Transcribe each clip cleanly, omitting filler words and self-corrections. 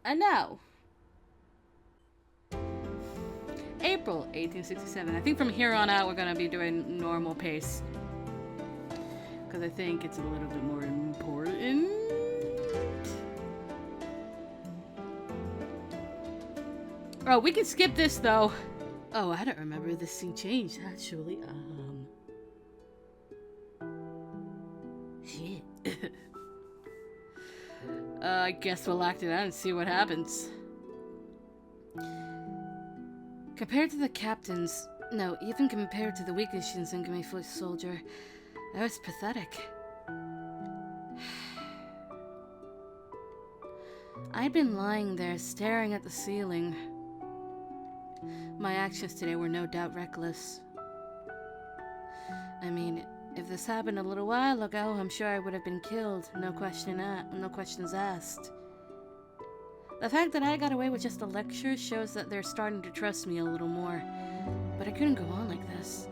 And now, April 1867. I think from here on out we're gonna be doing normal pace. Because I think it's a little bit more important. Oh, we can skip this though. Oh, I don't remember this scene changed actually. Shit. I guess we'll act it out and see what happens. Compared to the captains, no, even compared to the weakest Shinsengumi foot soldier, that was pathetic. I'd been lying there, staring at the ceiling. My actions today were no doubt reckless. I mean, if this happened a little while ago, I'm sure I would have been killed, no questions asked. The fact that I got away with just a lecture shows that they're starting to trust me a little more, but I couldn't go on like this.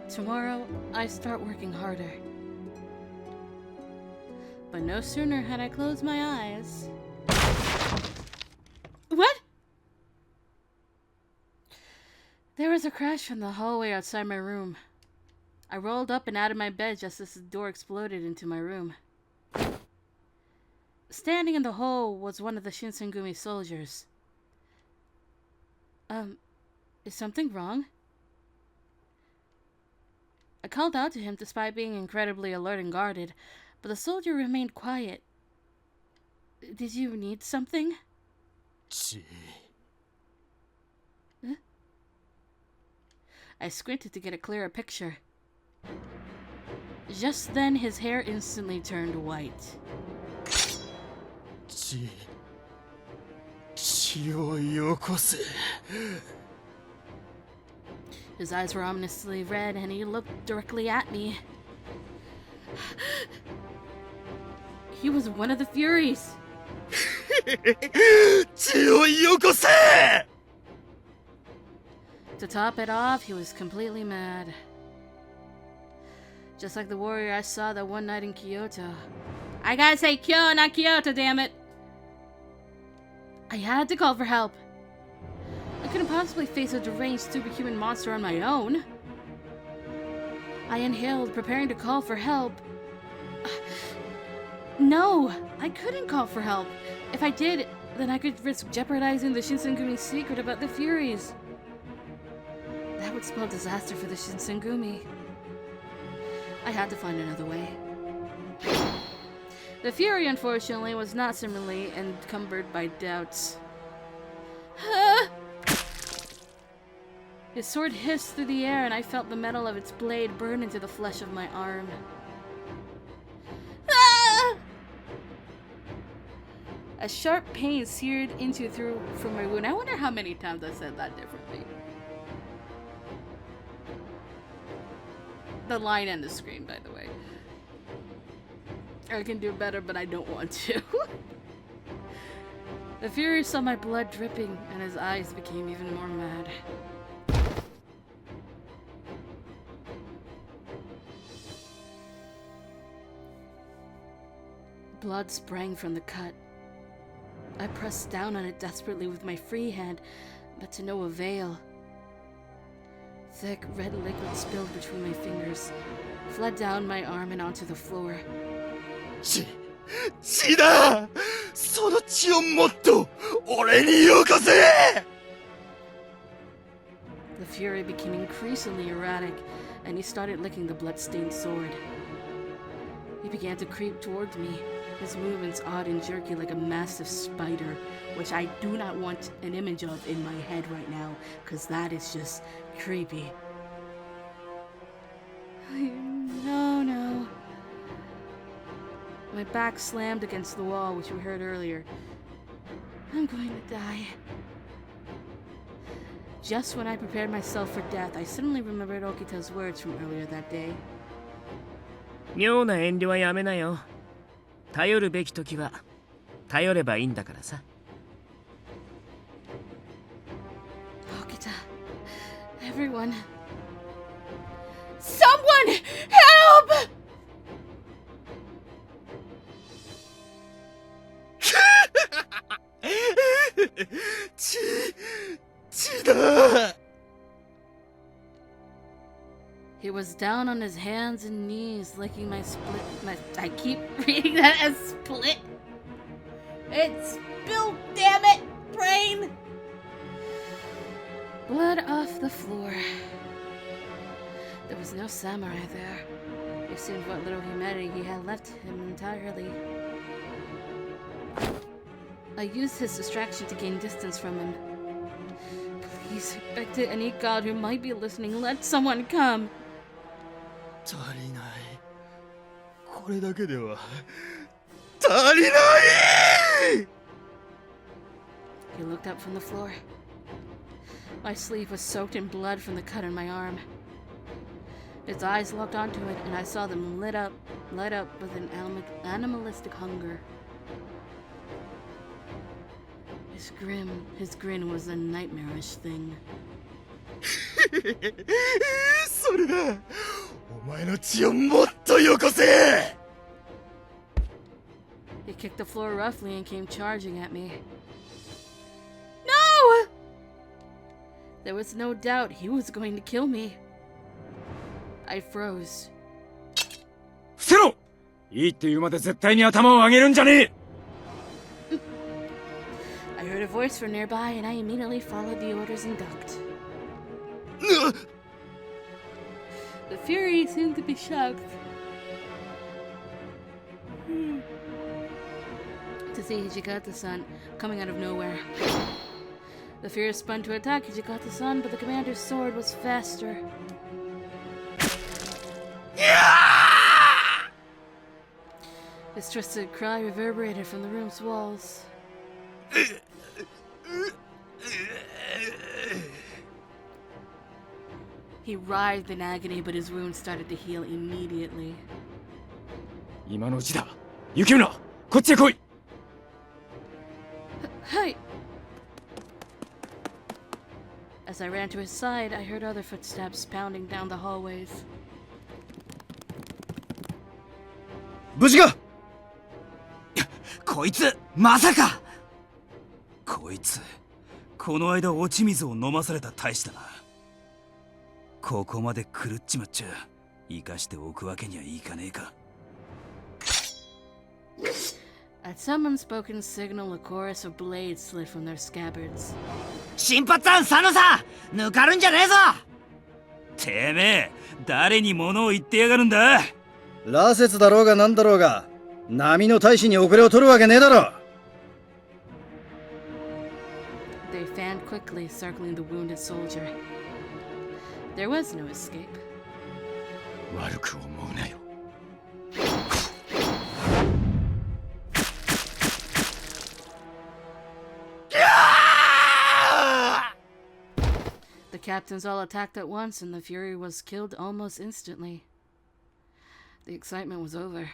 Tomorrow, I start working harder. But no sooner had I closed my eyes... What? There was a crash from the hallway outside my room. I rolled up and out of my bed just as the door exploded into my room. Standing in the hole was one of the Shinsengumi soldiers. Is something wrong? I called out to him despite being incredibly alert and guarded, but the soldier remained quiet. Did you need something? Huh? I squinted to get a clearer picture. Just then, his hair instantly turned white. His eyes were ominously red, and he looked directly at me. He was one of the Furies. To top it off, he was completely mad. Just like the warrior I saw that one night in Kyoto. I gotta say Kyo, not Kyoto, damn it! I had to call for help. I couldn't possibly face a deranged superhuman monster on my own. I inhaled, preparing to call for help. No, I couldn't call for help. If I did, then I could risk jeopardizing the Shinsengumi secret about the Furies. That would spell disaster for the Shinsengumi. I had to find another way. The Fury, unfortunately, was not similarly encumbered by doubts. His sword hissed through the air, and I felt the metal of its blade burn into the flesh of my arm. A sharp pain seared through from my wound. I wonder how many times I said that differently. The line and the screen, by the way. I can do better, but I don't want to. The Fury saw my blood dripping, and his eyes became even more mad. Blood sprang from the cut. I pressed down on it desperately with my free hand, but to no avail. Thick red liquid spilled between my fingers, fled down my arm and onto the floor. 血だ! その血をもっと俺によこせ! The Fury became increasingly erratic, and he started licking the blood-stained sword. He began to creep towards me, his movements odd and jerky like a massive spider, which I do not want an image of in my head right now, because that is just creepy. No. My back slammed against the wall, which we heard earlier. I'm going to die. Just when I prepared myself for death, I suddenly remembered Okita's words from earlier that day. 妙な遠慮はやめなよ。頼るべき時は頼ればいいんだからさ。Okita, everyone, someone help! 血だ。 He was down on his hands and knees, licking my I keep reading that as split. It's spilled, damn it, brain! Blood off the floor. There was no samurai there. It seemed what little humanity he had left him entirely. I used his distraction to gain distance from him. Please, I beg to any god who might be listening, let someone come. 足りない。これだけでは足りない。 He looked up from the floor. My sleeve was soaked in blood from the cut on my arm. His eyes locked onto it, and I saw them light up with an animalistic hunger. His grin was a nightmarish thing. それだ。お前の血をもっとよこせ。 He kicked the floor roughly and came charging at me. No! There was no doubt he was going to kill me. I froze. 伏せろ！いいって言うまで絶対に頭を上げるんじゃねえ！ I heard a voice from nearby and I immediately followed the orders and ducked. The fury seemed to be shocked to see Hijikata-san coming out of nowhere. The fury spun to attack Hijikata-san, but the commander's sword was faster. His twisted cry reverberated from the room's walls. He writhed in agony, but his wound started to heal immediately. 今のうちだ。雪村、こっちへ来い。Hey! As I ran to his side, I heard other footsteps pounding down the hallways. 無事か。こいつまさか。こいつこの間落ち水を飲まされた大使だな。ここまで狂っちまっちゃ生かしておくわけにはいかねえか。 At some unspoken signal, a chorus of blades slid from their scabbards. 新発案佐野さん抜かるんじゃねえぞ。てめえ誰に物を言ってやがるんだ。羅刹だろうがなんだろうが波の大使に遅れを取るわけねえだろ。 They fanned quickly, circling the wounded soldier. There was no escape. 悪く思うなよ。 The captains all attacked at once, and the fury was killed almost instantly. The excitement was over.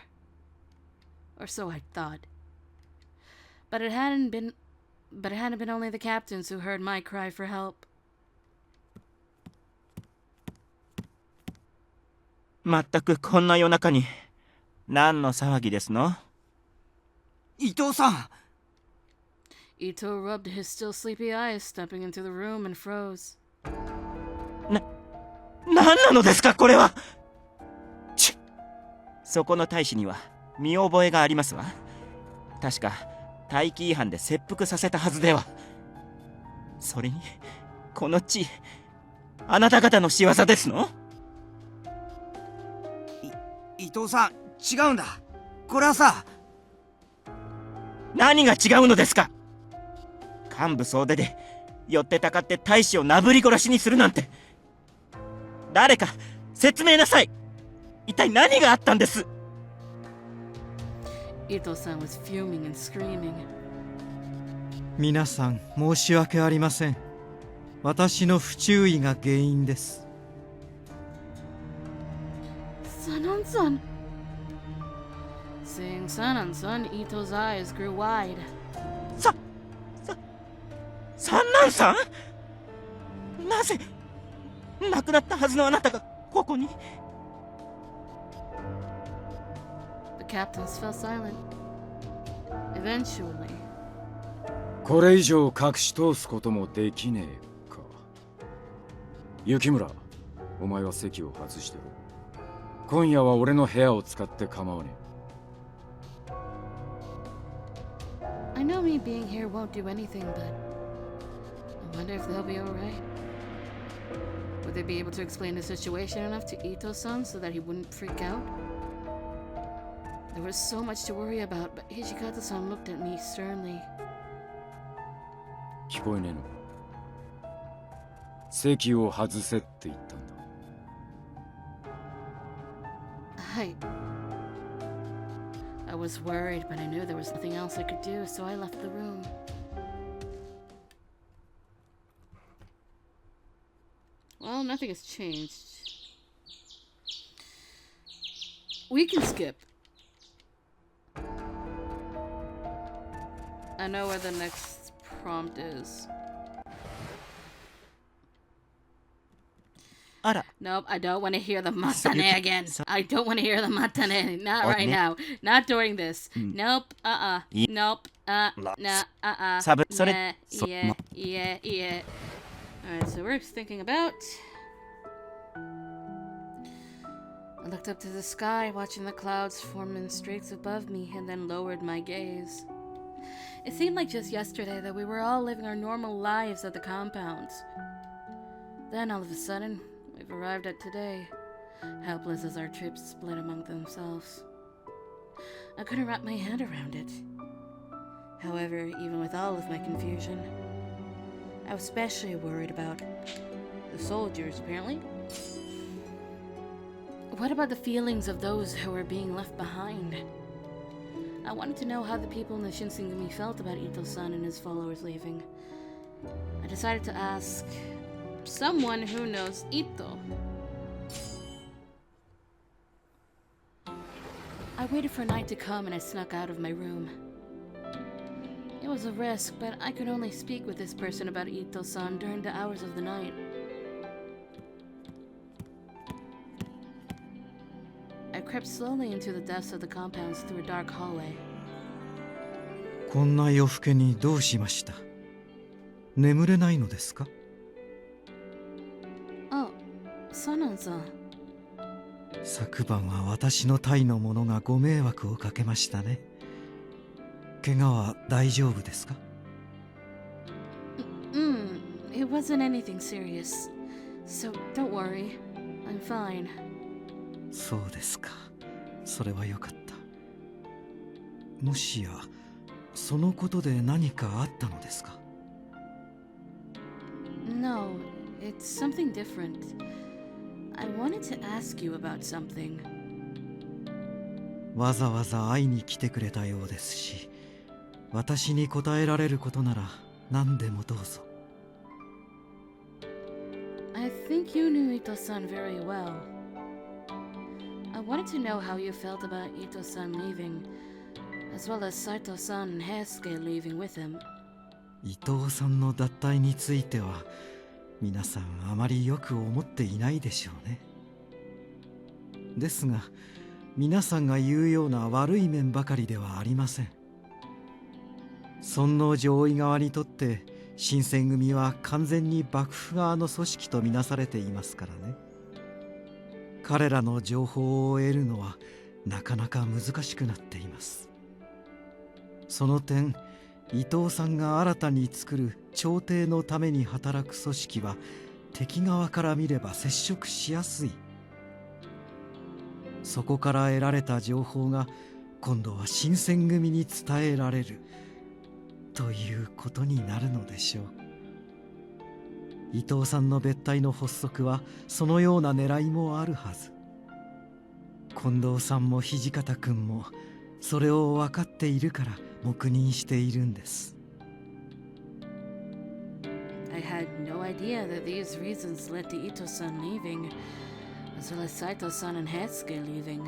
Or so I thought. But it hadn't been only the captains who heard my cry for help. まったくこんな夜中に何の騒ぎですの？伊藤さん。 Ito rubbed his still sleepy eyes, stepping into the room and froze. 何なのですかこれは。そこの大使には見覚えがありますわ。確か大気違反で切腹させたはずでは。それにこの血、あなた方の仕業ですの？伊藤さん違うんだ。これはさ。何が違うのですか？幹部総出で寄ってたかって大使をなぶり殺しにするなんて。誰か説明なさい。一体何があったんです？ Ito-san was fuming and screaming. 皆さん申し訳ありません。私の不注意が原因です。 Sanan-san! Seeing Sanan-san, Ito's eyes grew wide. 三男さん？なぜ亡くなったはずのあなたがここに？ The captains fell silent. Eventually, これ以上隠し通すこともできねえか。雪村、お前は席を外してろ。今夜は俺の部屋を使って構わねえ。I know me being here won't do anything, but I wonder if they'll be alright. Would they be able to explain the situation enough to Ito-san so that he wouldn't freak out? There was so much to worry about, but Hijikata-san looked at me sternly. 聞こえねえのか。席を外せって言ったんだ。Hi. I was worried, but I knew there was nothing else I could do, so I left the room. Well, nothing has changed. We can skip. I know where the next prompt is. あら、 Nope, I don't want to hear the matane again. I don't want to hear the matane. Not What, right ne? now. Not during this. Mm. Nope, Ye- Nope, nah, Sabu- sore- Nah, yeah. Alright, so we're thinking about... I looked up to the sky, watching the clouds form in streaks above me, and then lowered my gaze. It seemed like just yesterday that we were all living our normal lives at the compounds. Then, all of a sudden, we've arrived at today, helpless as our trips split among themselves. I couldn't wrap my head around it. However, even with all of my confusion, I was especially worried about the soldiers, apparently. What about the feelings of those who were being left behind? I wanted to know how the people in the Shinsengumi felt about Ito-san and his followers leaving. I decided to ask someone who knows Ito. I waited for night to come and I snuck out of my room. It was a risk, but I could only speak with this person about Ito-san during the hours of the night. I crept slowly into the depths of the compounds through a dark hallway. こんな夜更けにどうしました？眠れないのですか？ Oh, Sanan-san. 昨晩は私の隊の者がご迷惑をかけましたね。怪我は大丈夫ですか？ It wasn't anything serious. So don't worry. I'm fine. そうですか。それはよかった。もしやそのことで何かあったのですか？ No, it's something different. I wanted to ask you about something. わざわざ会いに来てくれたようですし、私に答えられることなら何でもどうぞ。 I think you knew Ito-san very well. I wanted to know how you felt about Ito-san leaving, as well as Saito-san and Heisuke leaving with him. 伊藤さんの脱退については皆さんあまりよく思っていないでしょうね。ですが皆さんが言うような悪い面ばかりではありません。尊王攘夷側にとって新選組は完全に幕府側の組織とみなされていますからね。彼らの情報を得るのはなかなか難しくなっています。その点伊藤さんが新たに作る朝廷のために働く組織は敵側から見れば接触しやすい。そこから得られた情報が今度は新選組に伝えられるということになるのでしょう。伊藤さんの別隊の発足はそのような狙いもあるはず。近藤さんも土方君もそれを分かっているから黙認しているんです。 I had no idea that these reasons led to Ito-san leaving, as well as Saito-san and Heisuke leaving.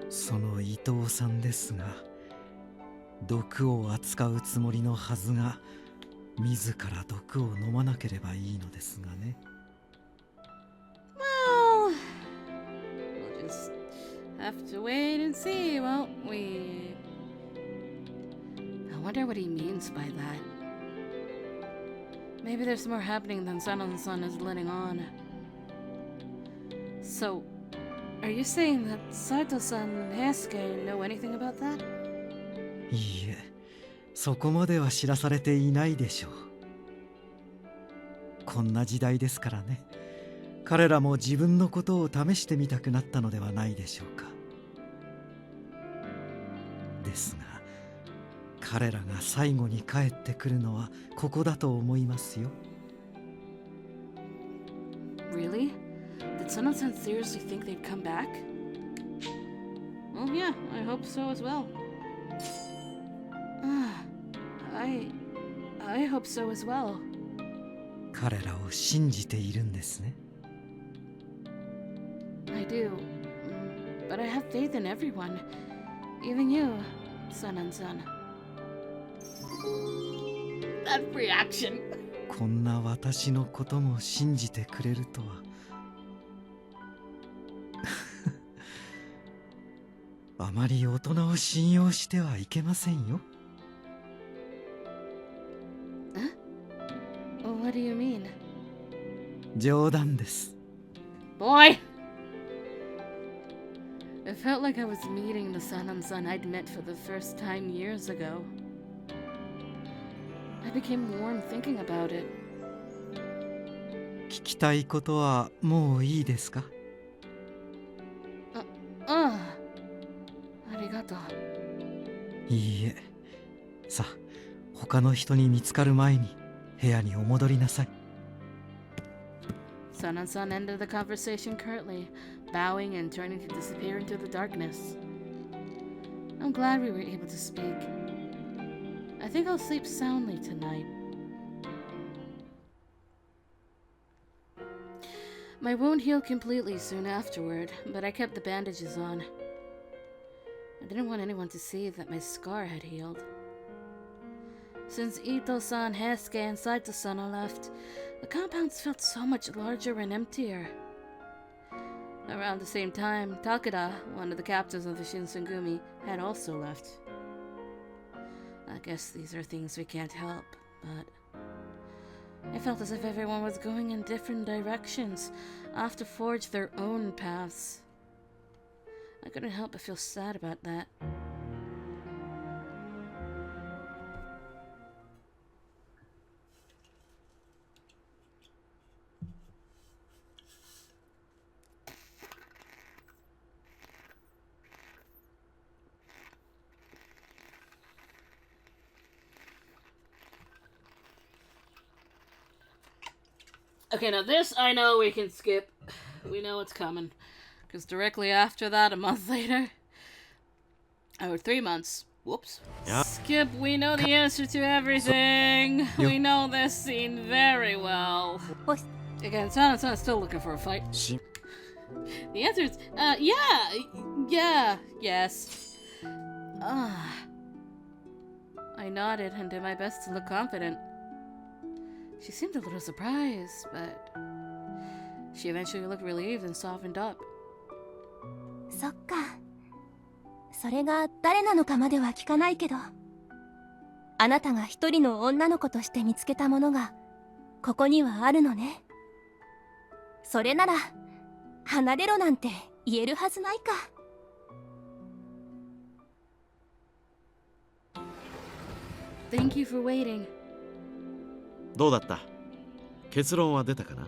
その伊藤さんですが、毒を扱うつもりのはずが自ら毒を飲まなければいいのですがね。 Well, we'll just have to wait and see, won't we? I wanted wonder what he means by that. Maybe there's more happening than Sanan-san is letting on. So, are you saying that Saito-san and Heisuke know anything about that? いいえ、そこまでは知らされていないでしょう。こんな時代ですからね。彼らも自分のことを試してみたくなったのではないでしょうか。ですが、彼らが最後に帰ってくるのはここだと思いますよ。Really? Did Sanan-san seriously think they'd come back? Well, yeah, I hope so as well. I hope so as well. 彼らを信じているんですね。I do. But I have faith in everyone. Even you, Sanan-san. That reaction. こんな私のことも信じてくれるとは。あまり大人を信用してはいけませんよ。What do you mean? 冗談です。Boy! It felt like I was meeting the Sanan-san I'd met for the first time years ago. I became warm thinking about it. 聞きたいことはもういいですか？ありがとう。いいえ。さあ、他の人に見つかる前に部屋にお戻りなさい。Sanan-san ended the conversation curtly, bowing and turning to disappear into the darkness. I'm glad we were able to speak. I think I'll sleep soundly tonight. My wound healed completely soon afterward, but I kept the bandages on. I didn't want anyone to see that my scar had healed. Since Ito-san, Heisuke, and Saito-san all left, the compounds felt so much larger and emptier. Around the same time, Takeda, one of the captains of the Shinsengumi, had also left. I guess these are things we can't help, but I felt as if everyone was going in different directions, off to forge their own paths. I couldn't help but feel sad about that. Okay, now this I know we can skip. We know it's coming. Because directly after that, a month later, or 3 months, whoops. Yeah. Skip, we know the answer to everything. We know this scene very well. Again, Sanan-san is still looking for a fight. The answer is, yes. I nodded and did my best to look confident. She seemed a little surprised, but she eventually looked relieved and softened up. そっか。それが誰なのかまでは聞かないけど、あなたが一人の女の子として見つけたものがここにはあるのね。それなら離れろなんて言えるはずないか。Thank you for waiting. どうだった？結論は出たかな？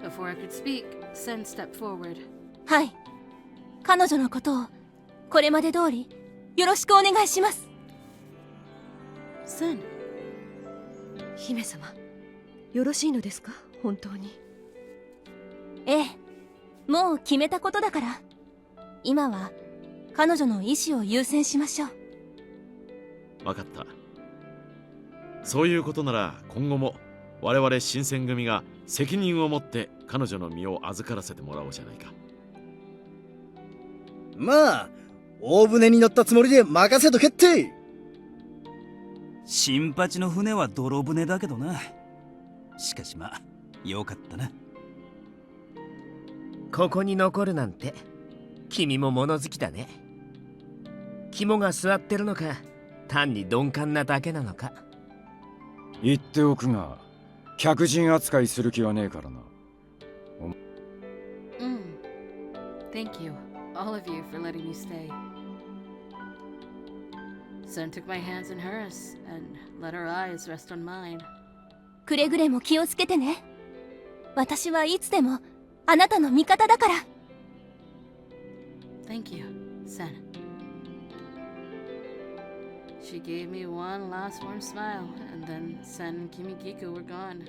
Before I could speak, Sen stepped forward. はい。彼女のことをこれまで通りよろしくお願いします。Sen. 姫様、よろしいのですか？本当に。ええ、もう決めたことだから。今は彼女の意思を優先しましょう。分かった。そういうことなら今後も我々新選組が責任を持って彼女の身を預からせてもらおうじゃないか。まあ大船に乗ったつもりで任せとけって。新八の船は泥船だけどな。しかしまあよかったな。ここに残るなんて君も物好きだね。肝が据わってるのか、単に鈍感なだけなのか。言っておくが、客人扱いする気はねえからな。Thank you, all of you, for letting me stay. Sun took my hands in hers and let her eyes rest on mine. くれぐれも気をつけてね。私はいつでもあなたの味方だから。Thank you, Sen. She gave me one last warm smile, and then Sen and Kimigiku were gone.